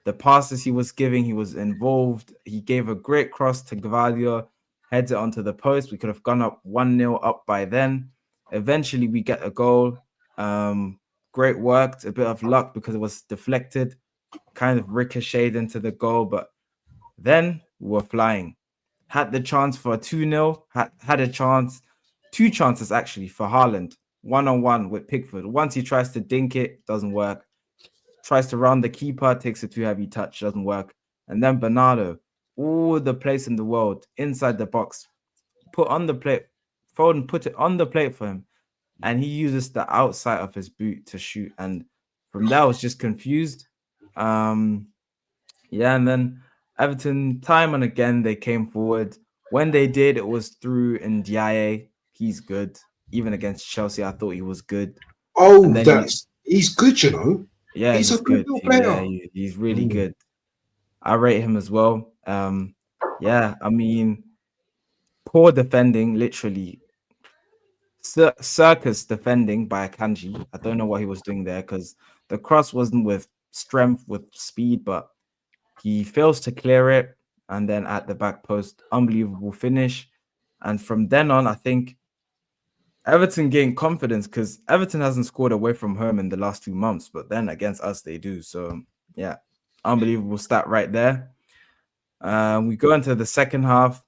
the passes he was giving, he was involved. He gave a great cross to Gvardiol, heads it onto the post. We could have gone up 1-0 up by then. Eventually, we get a goal. Great work, a bit of luck because it was deflected, kind of ricocheted into the goal, but then we were flying. Had the chance for a 2-0, had a chance, 2 chances actually for Haaland, 1-on-1 with Pickford. Once he tries to dink it, doesn't work. Tries to round the keeper, takes a too heavy touch, doesn't work. And then Bernardo, all the place in the world, inside the box, put on the plate. Foden put it on the plate for him, and he uses the outside of his boot to shoot. And from there, I was just confused. And then Everton, time and again, they came forward. When they did, it was through Ndiaye. He's good. Even against Chelsea, I thought he was good. Oh, he's good, Yeah, he's a good player. Yeah, he's really good. I rate him as well. I mean, poor defending, literally. Circus defending by Akanji. I don't know what he was doing there because the cross wasn't with strength, with speed, but he fails to clear it. And then at the back post, unbelievable finish. And from then on, I think Everton gained confidence because Everton hasn't scored away from home in the last 2 months, but then against us, they do. So, yeah, unbelievable stat right there. We go into the second half.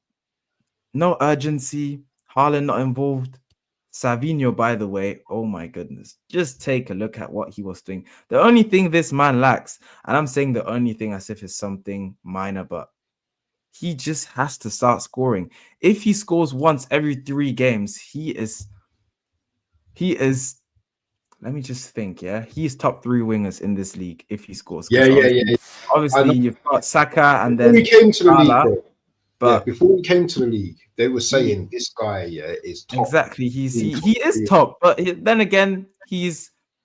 No urgency. Haaland not involved. Savinho, by the way, oh my goodness, just take a look at what he was doing. The only thing this man lacks, and I'm saying the only thing as if it's something minor, but he just has to start scoring. If he scores once every 3 games, he is, let me just think, he's top 3 wingers in this league if he scores. Obviously, you've got Saka and then he came to the league, bro. But before he came to the league, they were saying this guy, is top. Exactly, he is top. But then again, he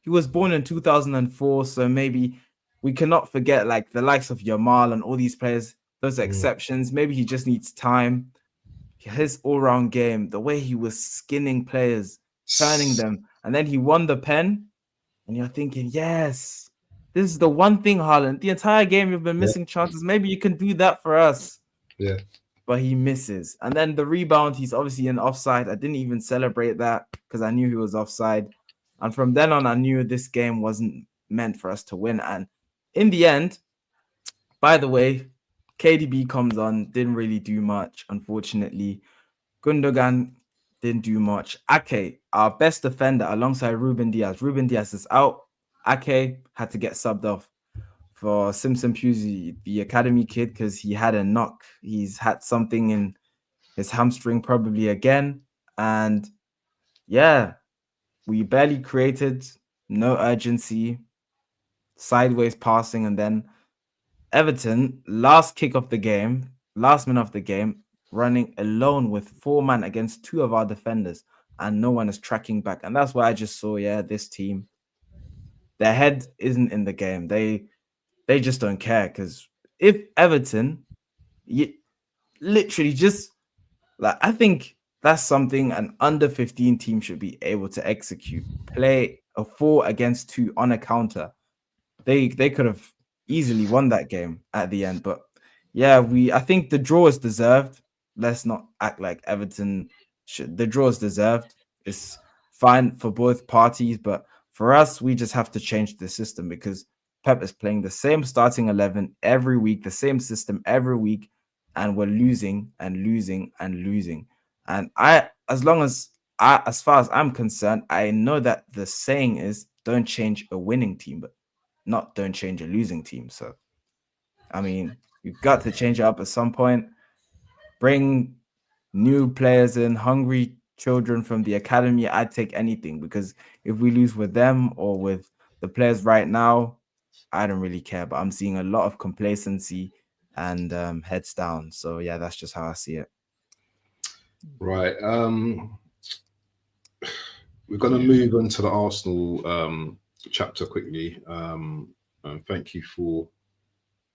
was born in 2004, so maybe we cannot forget like the likes of Yamal and all these players. Those are exceptions. Maybe he just needs time. His all-round game, the way he was skinning players, turning them, and then he won the pen, and you're thinking, yes, this is the one thing, Haaland. The entire game you've been missing chances. Maybe you can do that for us. Yeah. But he misses. And then the rebound, he's obviously in offside. I didn't even celebrate that because I knew he was offside. And from then on, I knew this game wasn't meant for us to win. And in the end, by the way, KDB comes on, didn't really do much, unfortunately. Gundogan didn't do much. Ake, our best defender alongside Ruben Diaz. Ruben Diaz is out. Ake had to get subbed off for Simpson Pusey, the academy kid, because he had a knock. He's had something in his hamstring probably again. And yeah, we barely created, no urgency, sideways passing, and then Everton, last kick of the game, last minute of the game, running alone with 4 men against 2 of our defenders, and no one is tracking back. And that's why I just saw, this team, their head isn't in the game. They just don't care, because if Everton, literally just like, I think that's something an under 15 team should be able to execute. Play a 4 against 2 on a counter. They could have easily won that game at the end. But yeah, I think the draw is deserved. Let's not act like Everton should. The draw is deserved. It's fine for both parties, but for us, we just have to change the system, because Pep is playing the same starting 11 every week, the same system every week, and we're losing and losing and losing. And as far as I'm concerned, I know that the saying is don't change a winning team, but not don't change a losing team. So, I mean, you've got to change it up at some point. Bring new players in, hungry children from the academy. I'd take anything, because if we lose with them or with the players right now, I don't really care. But I'm seeing a lot of complacency and heads down. So yeah, that's just how I see it. Right. We're going to move on to the Arsenal chapter quickly. And thank you for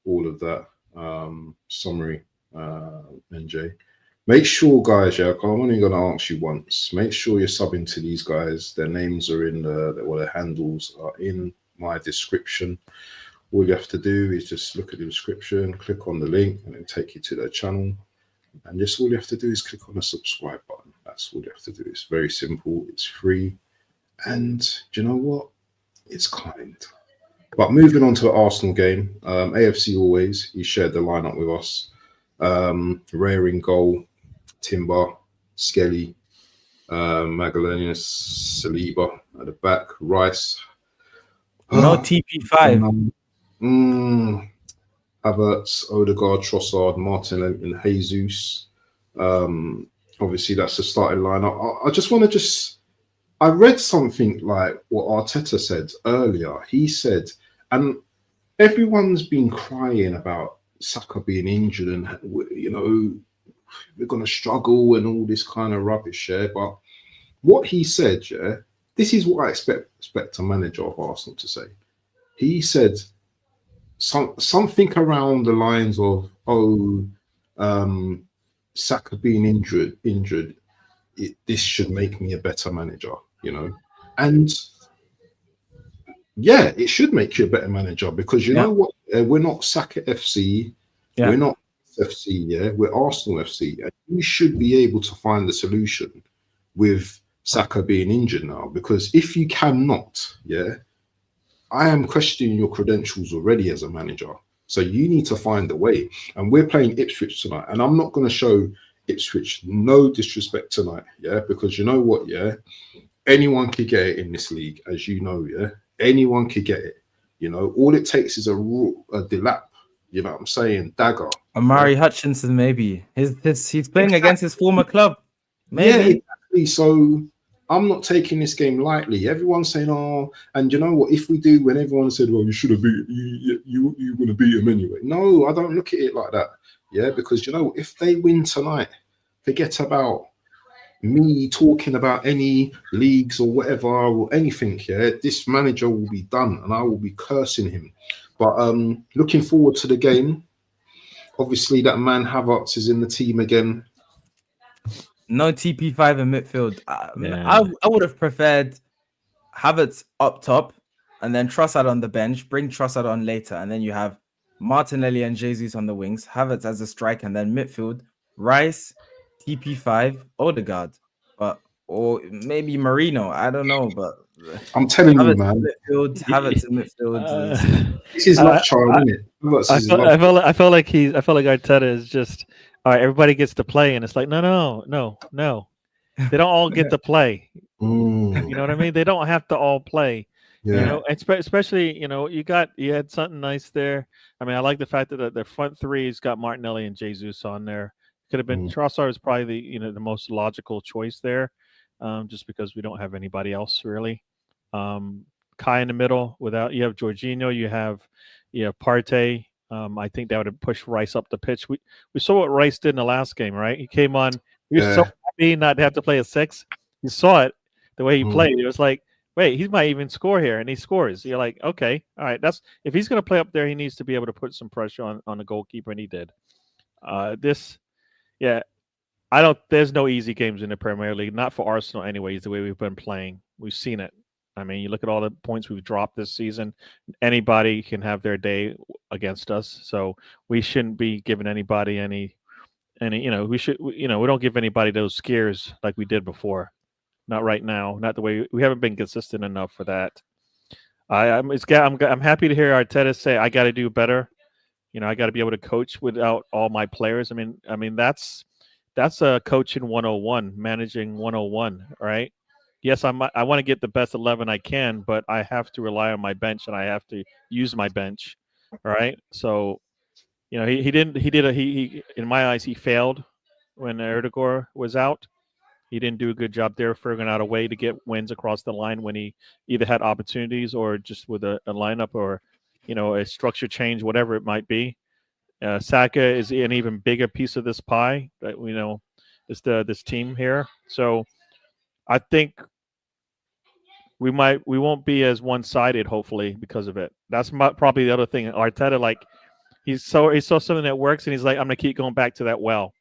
all of that summary, NJ. Make sure, guys, I'm only going to ask you once. Make sure you're subbing to these guys. Their names are in their handles are in my description. All you have to do is just look at the description, click on the link, and it'll take you to their channel. And just all you have to do is click on the subscribe button. That's all you have to do. It's very simple. It's free. And do you know what? It's kind. But moving on to the Arsenal game, AFC always, he shared the lineup with us. Rare in goal, Timber, Skelly, Magalhaes, Saliba at the back, Rice. No TP5. Havertz, Odegaard, Trossard, Martin, and Jesus. Obviously, that's the starting lineup. I just want to I read something like what Arteta said earlier. He said, and everyone's been crying about Saka being injured and, we're going to struggle and all this kind of rubbish, yeah. But what he said, yeah, this is what I expect a manager of Arsenal to say. He said something around the lines of, Saka being injured, this should make me a better manager, and yeah, it should make you a better manager, because you know what, we're not Saka FC, we're not FC, we're Arsenal FC, and you should be able to find the solution with Saka being injured now, because if you cannot, I am questioning your credentials already as a manager. So you need to find a way. And we're playing Ipswich tonight. And I'm not going to show Ipswich no disrespect tonight, because you know what, anyone could get it in this league, as you know, anyone could get it. All it takes is a delap, you know what I'm saying, dagger. Amari Hutchinson, maybe. He's playing against his former club. Maybe. Yeah, exactly. So I'm not taking this game lightly. Everyone's saying, and you know what? If we do, when everyone said, well, you should have beat, you're going to beat him anyway. No, I don't look at it like that. Because if they win tonight, forget about me talking about any leagues or whatever or anything. This manager will be done, and I will be cursing him. But looking forward to the game. Obviously, that man Havertz is in the team again. No TP5 in midfield. I would have preferred Havertz up top and then Trossard on the bench. Bring Trossard on later, and then you have Martinelli and Jesus on the wings. Havertz as a striker, and then midfield Rice, TP5, Odegaard, or maybe Marino. I don't know, but I'm telling you, Havertz man. Havertz in midfield. This is love child, isn't it? I feel like Arteta is just, all right, everybody gets to play, and it's like, no. They don't all get to play. You know what I mean? They don't have to all play. Yeah. You know, especially, you know, you had something nice there. I mean, I like the fact that the front three's got Martinelli and Jesus on there. Could have been Trossard is probably the most logical choice there, just because we don't have anybody else really. Kai in the middle without you have Jorginho, you have Partey. I think that would have pushed Rice up the pitch. We saw what Rice did in the last game, right? He came on. He was so happy not to have to play a 6. You saw it the way he played. It was like, wait, he might even score here, and he scores. You're like, okay, all right. That's if he's going to play up there, he needs to be able to put some pressure on the goalkeeper, and he did. There's no easy games in the Premier League, not for Arsenal, anyways. The way we've been playing, we've seen it. I mean, you look at all the points we've dropped this season. Anybody can have their day against us, so we shouldn't be giving anybody any. We don't give anybody those scares like we did before. Not right now. Not the way we haven't been consistent enough for that. I'm happy to hear Arteta say I got to do better. I got to be able to coach without all my players. I mean that's a coaching 101, managing 101, right? Yes, I want to get the best 11 I can, but I have to rely on my bench and I have to use my bench, right? So, he in my eyes he failed when Erdogan was out. He didn't do a good job there figuring out a way to get wins across the line when he either had opportunities or just with a lineup or, a structure change, whatever it might be. Saka is an even bigger piece of this pie that this team here. So I think we won't be as one-sided, hopefully, because of it. That's probably the other thing. Arteta, he saw something that works, and he's like, I'm gonna keep going back to that well.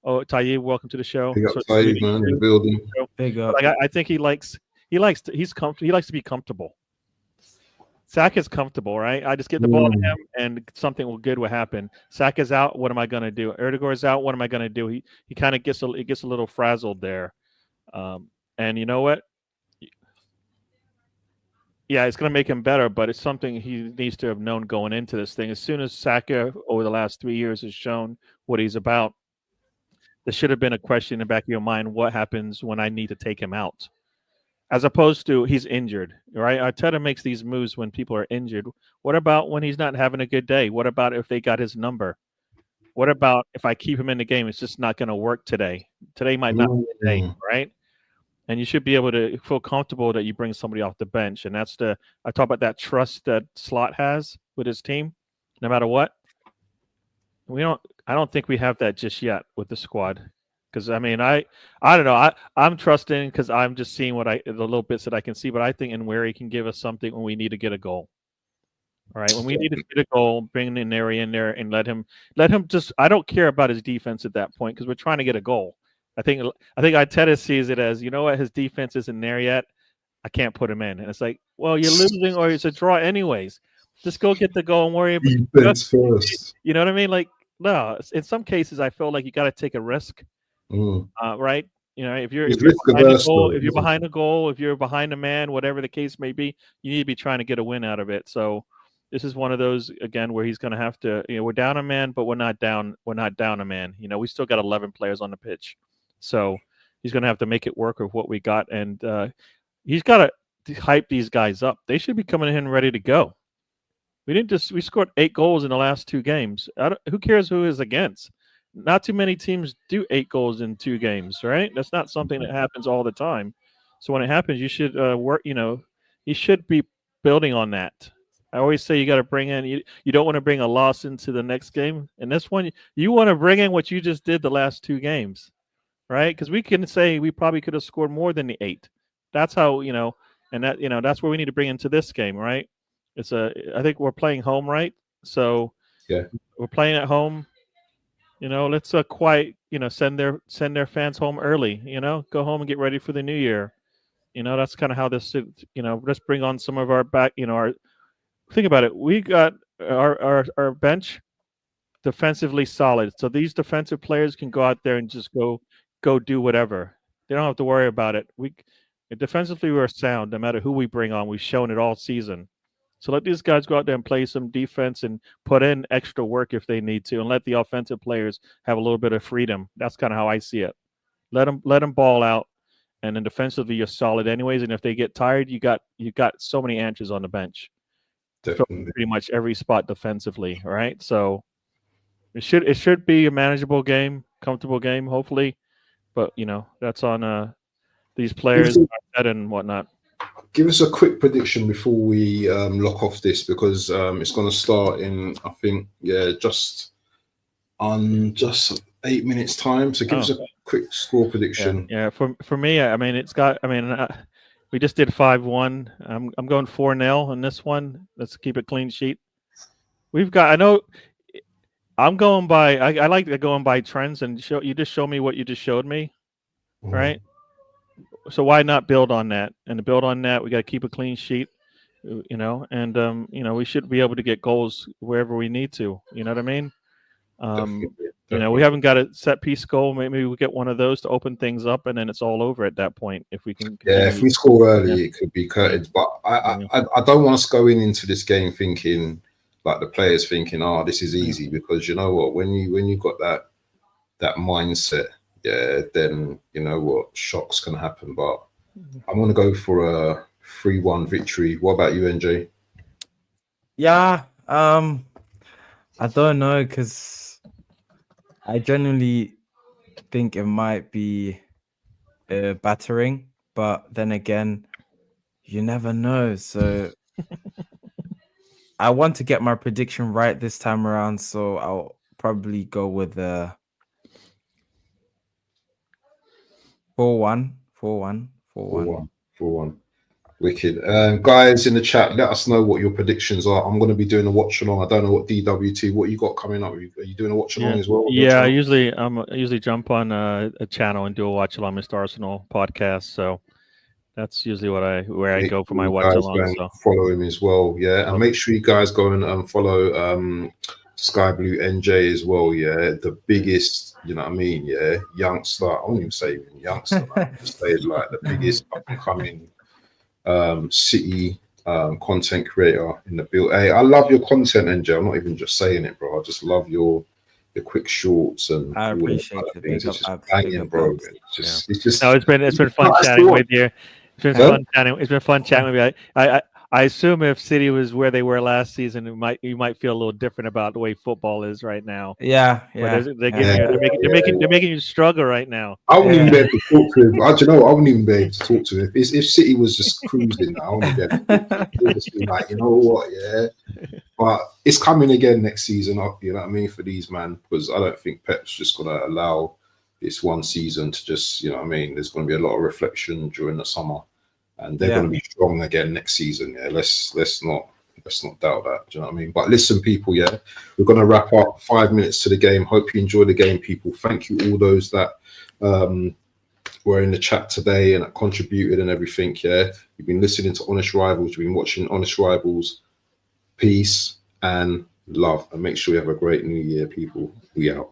Oh, Tayyib, welcome to the show. Big up, Tayyib, man, in the building. Big up. I think he likes to be comfortable. Saka's comfortable, right? I just get the ball to him, and something good will happen. Saka's out. What am I going to do? Erdogan's out. What am I going to do? He kind of gets a little frazzled there. And you know what? Yeah, it's going to make him better, but it's something he needs to have known going into this thing. As soon as Saka over the last 3 years has shown what he's about, there should have been a question in the back of your mind: what happens when I need to take him out? As opposed to he's injured, right? Arteta makes these moves when people are injured. What about when he's not having a good day? What about if they got his number? What about if I keep him in the game? It's just not going to work today. Today might not be the day, right? And you should be able to feel comfortable that you bring somebody off the bench. And I talk about that trust that Slot has with his team, no matter what. I don't think we have that just yet with the squad. Because, I don't know. I'm trusting because I'm just seeing the little bits that I can see. But I think Nweri can give us something when we need to get a goal. All right. When we need to get a goal, bring Nweri in there and let him just – I don't care about his defense at that point because we're trying to get a goal. I think Arteta sees it as, you know what, his defense isn't there yet. I can't put him in. And it's like, well, you're losing or it's a draw anyways. Just go get the goal and worry about defense first. You know what I mean? Like, no, in some cases, I feel like you got to take a risk. Right? If you're behind a goal, if you're behind a man, whatever the case may be, you need to be trying to get a win out of it. So this is one of those again where he's going to have to. We're down a man, but we're not down. We're not down a man. We still got 11 players on the pitch, so he's going to have to make it work with what we got, and he's got to hype these guys up. They should be coming in ready to go. We scored 8 goals in the last 2 games. Who cares who is against? Not too many teams do 8 goals in 2 games, right? That's not something that happens all the time. So when it happens, you should work. You should be building on that. I always say you got to bring in. You don't want to bring a loss into the next game. And this one, you want to bring in what you just did the last 2 games, right? Because we can say we probably could have scored more than the 8. That's how and that that's where we need to bring into this game, right? I think we're playing home, right? So yeah, we're playing at home. Let's send their fans home early. Go home and get ready for the new year. That's kind of how this. Let's bring on some of our back. Think about it. We got our bench defensively solid, so these defensive players can go out there and just go do whatever. They don't have to worry about it. Defensively we're sound. No matter who we bring on, we've shown it all season. So let these guys go out there and play some defense and put in extra work if they need to, and let the offensive players have a little bit of freedom. That's kind of how I see it. Let them ball out, and then defensively you're solid anyways. And if they get tired, you got so many answers on the bench. Definitely. Pretty much every spot defensively, right? So it should be a manageable game, comfortable game, hopefully. But that's on these players and whatnot. Give us a quick prediction before we lock off this, because it's going to start in, I think, just 8 minutes time. So give us a quick score prediction. Yeah. For me, I mean, we just did 5-1. I'm going 4-0 in this one. Let's keep it clean sheet. I know I'm going by. I like going by trends, and you just show me what you just showed me, right? So why not build on that? And to build on that, we got to keep a clean sheet, and we should be able to get goals wherever we need to. You know what I mean? Definitely. We haven't got a set piece goal. Maybe we get one of those to open things up, and then it's all over at that point. If we can, if we score early, it could be curtains. But I don't want us going into this game thinking like the players thinking, "Oh, this is easy," because you know what? When you got that mindset, then you know what, shocks can happen. But I'm gonna go for a 3-1 victory. What about you, NJ? Yeah, I don't know, because I genuinely think it might be a battering, but then again, you never know. So I want to get my prediction right this time around, so I'll probably go with 4-1. 4-1. Wicked. Guys in the chat, let us know what your predictions are. I'm going to be doing a watch along. I don't know what DWT, what you got coming up. Are you doing a watch along as well? Yeah, I usually jump on a channel and do a watch along Mr. Arsenal podcast. So that's usually where I go for my watch along. So follow him as well, and make sure you guys go and follow Sky Blue NJ as well. The biggest, you know what I mean? Youngster. I won't even say even youngster. Man. Say like the biggest up and coming City content creator in the build. Hey, I love your content, NJ. I'm not even just saying it, bro. I just love your quick shorts and I appreciate it. It's just banging, bro. It's just no, it's been fun chatting with you. It's been fun chatting. It's been fun chatting with you. I assume if City was where they were last season, you might feel a little different about the way football is right now. Yeah. They're making you struggle right now. I wouldn't even be able to talk to him. I wouldn't even be able to talk to him. If City was just cruising, I wouldn't be able to talk to him. It would just be like, you know what, But it's coming again next season, you know what I mean, for these man, because I don't think Pep's just going to allow this one season to just, you know what I mean, there's going to be a lot of reflection during the summer. And they're going to be strong again next season. Let's not doubt that. Do you know what I mean? But listen, people, we're going to wrap up. 5 minutes to the game. Hope you enjoy the game, people. Thank you all those that were in the chat today and that contributed and everything. You've been listening to Honest Rivals. You've been watching Honest Rivals. Peace and love. And make sure you have a great new year, people. We out.